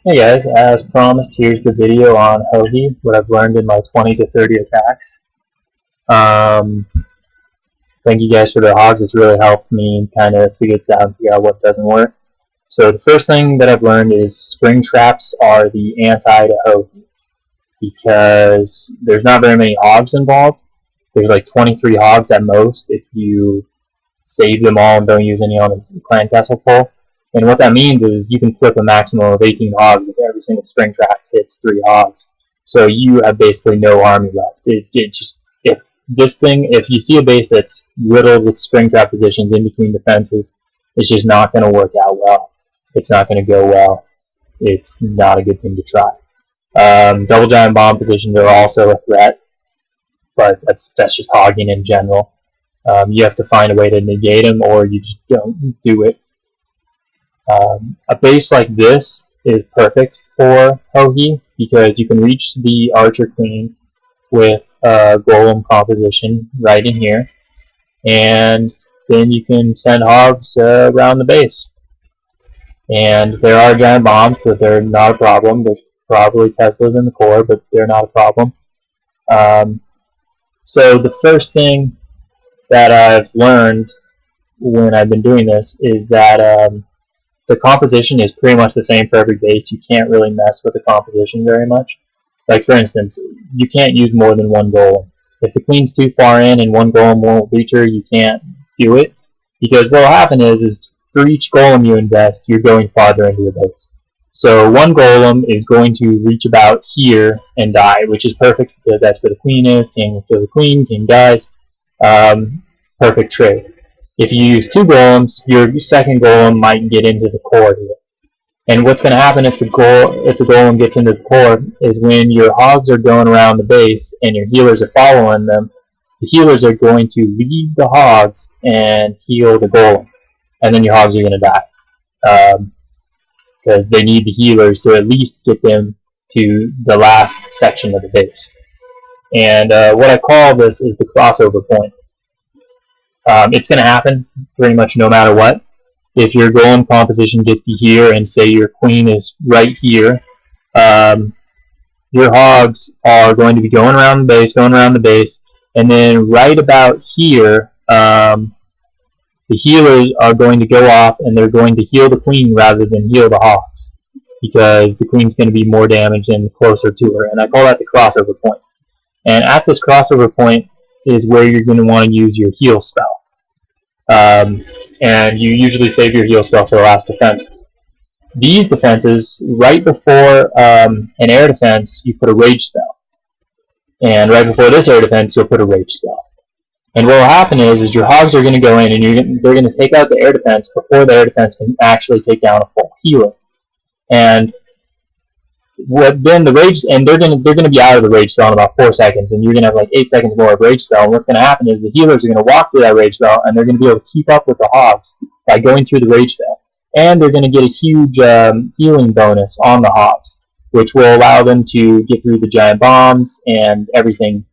Hey guys, as promised, here's the video on HoHe, what I've learned in my 20 to 30 attacks. Thank you guys for the hogs, it's really helped me kind of figure this out and figure out what doesn't work. So the first thing that I've learned is spring traps are the anti to HoHe, because there's not very many hogs involved. There's like 23 hogs at most if you save them all and don't use any on the clan castle pull. And what that means is you can flip a maximum of 18 hogs if every single spring trap hits 3 hogs. So you have basically no army left. If you see a base that's riddled with spring trap positions in between defenses, it's just not going to work out well. It's not going to go well. It's not a good thing to try. Double giant bomb positions are also a threat, but that's just hogging in general. You have to find a way to negate them, or you just don't do it. A base like this is perfect for HoHe because you can reach the archer queen with a golem composition right in here, and then you can send hogs around the base. And there are giant bombs, but they're not a problem. There's probably Teslas in the core, but they're not a problem. So the first thing that I've learned when I've been doing this is that the composition is pretty much the same for every base. You can't really mess with the composition very much. Like, for instance, you can't use more than one golem. If the queen's too far in and one golem won't reach her, you can't do it. Because what will happen is for each golem you invest, you're going farther into the base. So one golem is going to reach about here and die, which is perfect because that's where the queen is. King will kill the queen, king dies. Perfect trade. If you use 2 golems, your second golem might get into the core here. And what's going to happen if the golem gets into the core is when your hogs are going around the base and your healers are following them, the healers are going to leave the hogs and heal the golem. And then your hogs are going to die. Because they need the healers to at least get them to the last section of the base. And what I call this is the crossover point. It's going to happen pretty much no matter what. If your golem composition gets to here and say your queen is right here, your hogs are going to be going around the base, and then right about here, the healers are going to go off and they're going to heal the queen rather than heal the hogs, because the queen's going to be more damaged and closer to her, and I call that the crossover point. And at this crossover point is where you're going to want to use your heal spell. And you usually save your heal spell for the last defenses. These defenses, right before an air defense, you put a rage spell. And right before this air defense, you'll put a rage spell. And what will happen is your hogs are going to go in and they're going to take out the air defense before the air defense can actually take down a full healer. And then the rage, and they're going to be out of the rage spell in about 4 seconds, and you're going to have like 8 seconds more of rage spell. And what's going to happen is the healers are going to walk through that rage spell, and they're going to be able to keep up with the hogs by going through the rage spell. And they're going to get a huge healing bonus on the hogs, which will allow them to get through the giant bombs and everything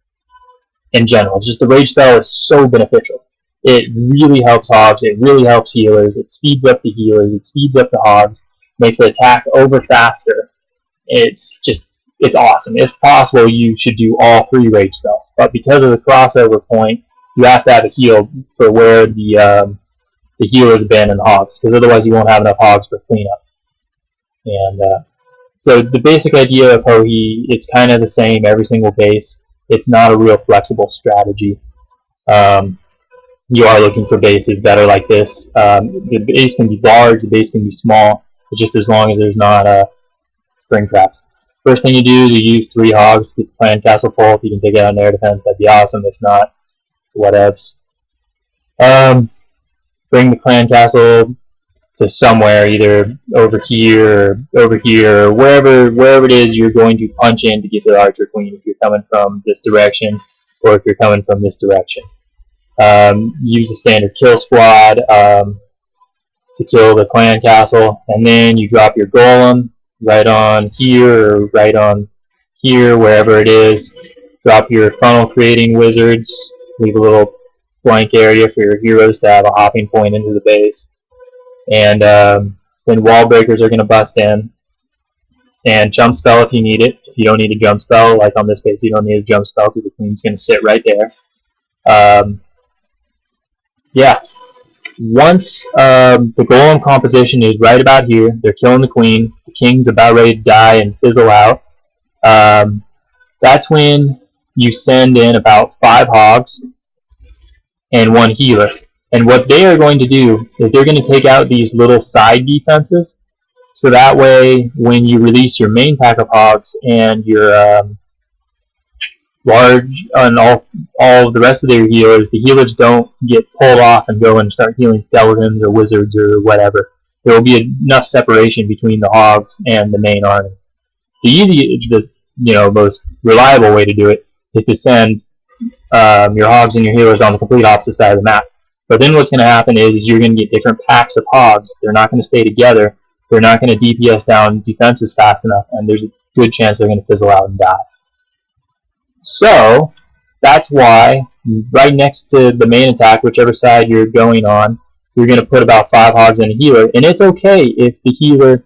in general. Just the rage spell is so beneficial. It really helps hogs. It really helps healers. It speeds up the healers. It speeds up the hogs. Makes the attack over faster. It's awesome. If possible, you should do all 3 rage spells. But because of the crossover point, you have to have a heal for where the healers abandon the hogs, because otherwise you won't have enough hogs for cleanup. And so the basic idea of HoHe, it's kind of the same every single base. It's not a real flexible strategy. You are looking for bases that are like this. The base can be large, the base can be small, but just as long as there's not spring traps. First thing you do is you use 3 hogs, get the clan castle full. If you can take it out in air defense, that'd be awesome. If not, whatevs. Bring the clan castle to somewhere, either over here, or wherever it is you're going to punch in to get to the archer queen. If you're coming from this direction, or if you're coming from this direction, use a standard kill squad to kill the clan castle, and then you drop your golem right on here, or right on here, wherever it is. Drop your funnel creating wizards, leave a little blank area for your heroes to have a hopping point into the base. And then wall breakers are going to bust in. and jump spell if you need it. If you don't need a jump spell, like on this base, you don't need a jump spell because the queen's going to sit right there. Yeah. Once the golem composition is right about here, they're killing the queen, the king's about ready to die and fizzle out. That's when you send in about 5 hogs and 1 healer. And what they are going to do is they're going to take out these little side defenses, so that way when you release your main pack of hogs and your large and all of the rest of their healers, the healers don't get pulled off and go and start healing skeletons or wizards or whatever. There will be enough separation between the hogs and the main army. The most reliable way to do it is to send your hogs and your healers on the complete opposite side of the map. But then what's going to happen is you're going to get different packs of hogs. They're not going to stay together. They're not going to DPS down defenses fast enough, and there's a good chance they're going to fizzle out and die. So that's why right next to the main attack, whichever side you're going on, you're going to put about 5 hogs and a healer. And it's okay if the healer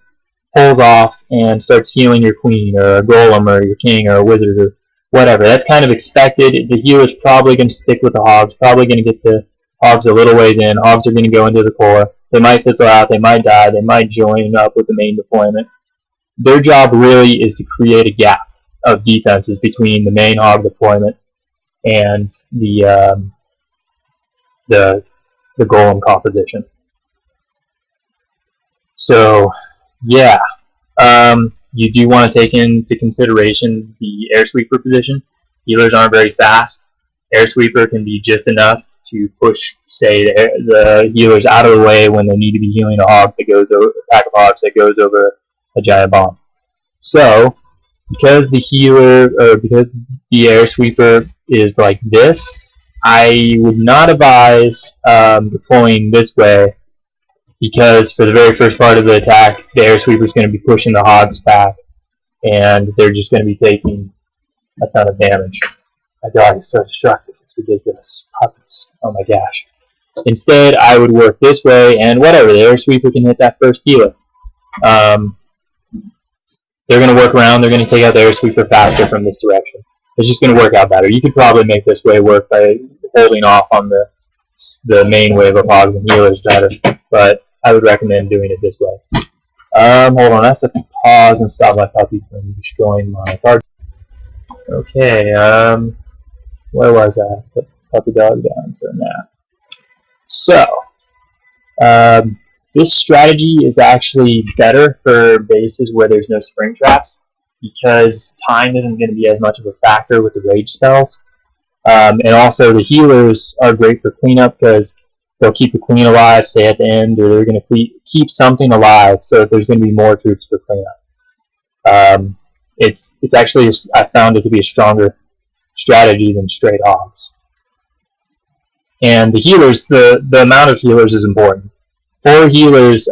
pulls off and starts healing your queen or a golem or your king or a wizard or whatever. That's kind of expected. The healer's probably going to stick with the hogs, probably going to get the hogs a little ways in. Hogs are going to go into the core. They might fizzle out, they might die, they might join up with the main deployment. Their job really is to create a gap of defenses between the main hog deployment and the golem composition. So yeah, you do want to take into consideration the air sweeper position. Healers aren't very fast. Air sweeper can be just enough to push, say, the healers out of the way when they need to be healing a hog that goes over a pack of hogs that goes over a giant bomb. So because the air sweeper is like this, I would not advise deploying this way, because for the very first part of the attack, the air sweeper is going to be pushing the hogs back, and they're just going to be taking a ton of damage. My dog is so destructive, it's ridiculous. Puppies, oh my gosh. Instead, I would work this way, and whatever, the air sweeper can hit that first healer. They're going to work around, they're going to take out the air sweeper faster from this direction. It's just going to work out better. You could probably make this way work by holding off on the main wave of hogs and healers better, but I would recommend doing it this way. Hold on, I have to pause and stop my puppy from destroying my card. Okay, where was I? Put puppy dog down for a nap. So, this strategy is actually better for bases where there's no spring traps, because time isn't going to be as much of a factor with the rage spells. And also the healers are great for cleanup, because they'll keep the queen alive, say at the end, or they're going to keep something alive so that there's going to be more troops for cleanup. It's actually, I found it to be a stronger strategy than straight hogs. And the healers, the amount of healers is important. 4 healers,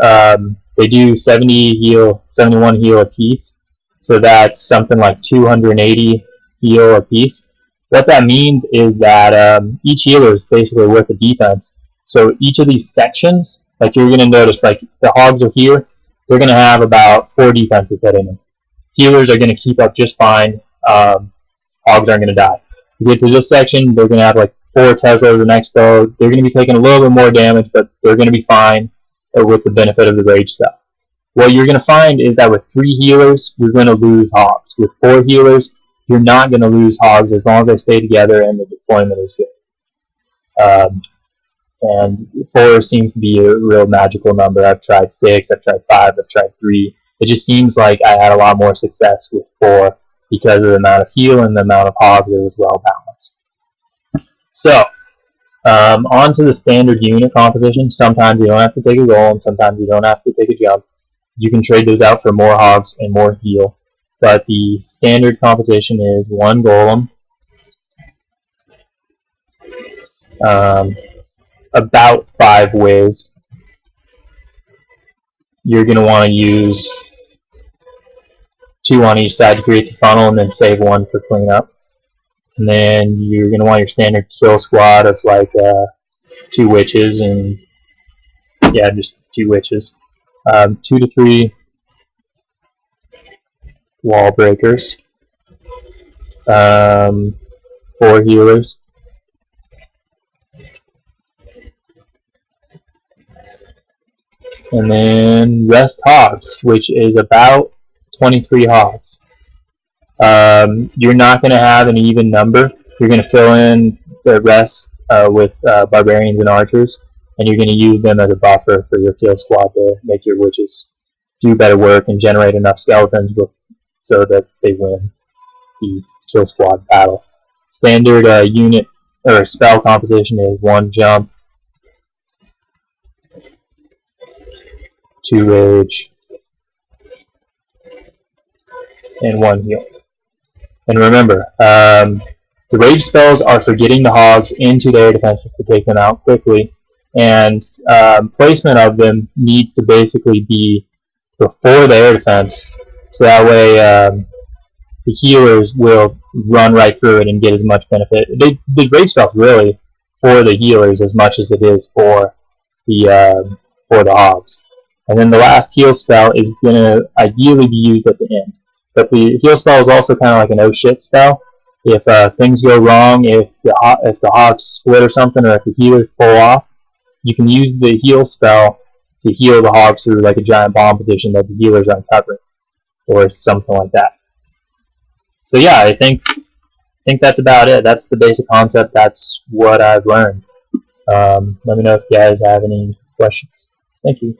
they do 71 heal a piece, so that's something like 280 heal a piece. What that means is that each healer is basically worth a defense. So each of these sections, like you're going to notice, like the hogs are here, they're going to have about 4 defenses hitting them. Healers are going to keep up just fine. Hogs aren't going to die. You get to this section, they're going to have like 4 Teslas and Expo. They're going to be taking a little bit more damage, but they're going to be fine with the benefit of the rage spell. What you're going to find is that with 3 healers, you're going to lose hogs. With 4 healers, you're not going to lose hogs as long as they stay together and the deployment is good. And 4 seems to be a real magical number. I've tried 6, I've tried 5, I've tried 3. It just seems like I had a lot more success with 4 because of the amount of heal and the amount of hogs. It was well balanced. So, on to the standard unit composition. Sometimes you don't have to take a golem, sometimes you don't have to take a jump. You can trade those out for more hogs and more heal. But the standard composition is 1 golem, about 5 whiz. You're going to want to use 2 on each side to create the funnel, and then save 1 for cleanup. And then you're going to want your standard kill squad of like 2 witches, and yeah, just 2 witches. 2 to 3 wall breakers, 4 healers, and then rest hogs, which is about 23 hogs. You're not going to have an even number. You're going to fill in the rest with barbarians and archers, and you're going to use them as a buffer for your kill squad to make your witches do better work and generate enough skeletons so that they win the kill squad battle. Standard unit or spell composition is 1 jump, 2 rage, and 1 heal. And remember, the rage spells are for getting the hogs into their defenses to take them out quickly, and placement of them needs to basically be before the air defense, so that way the healers will run right through it and get as much benefit. The rage spell is really for the healers as much as it is for the hogs. And then the last heal spell is going to ideally be used at the end. But the heal spell is also kind of like an oh shit spell. If things go wrong, if the hogs split or something, or if the healers pull off, you can use the heal spell to heal the hogs through like a giant bomb position that the healers are uncovering, or something like that. So yeah, I think that's about it. That's the basic concept. That's what I've learned. Let me know if you guys have any questions. Thank you.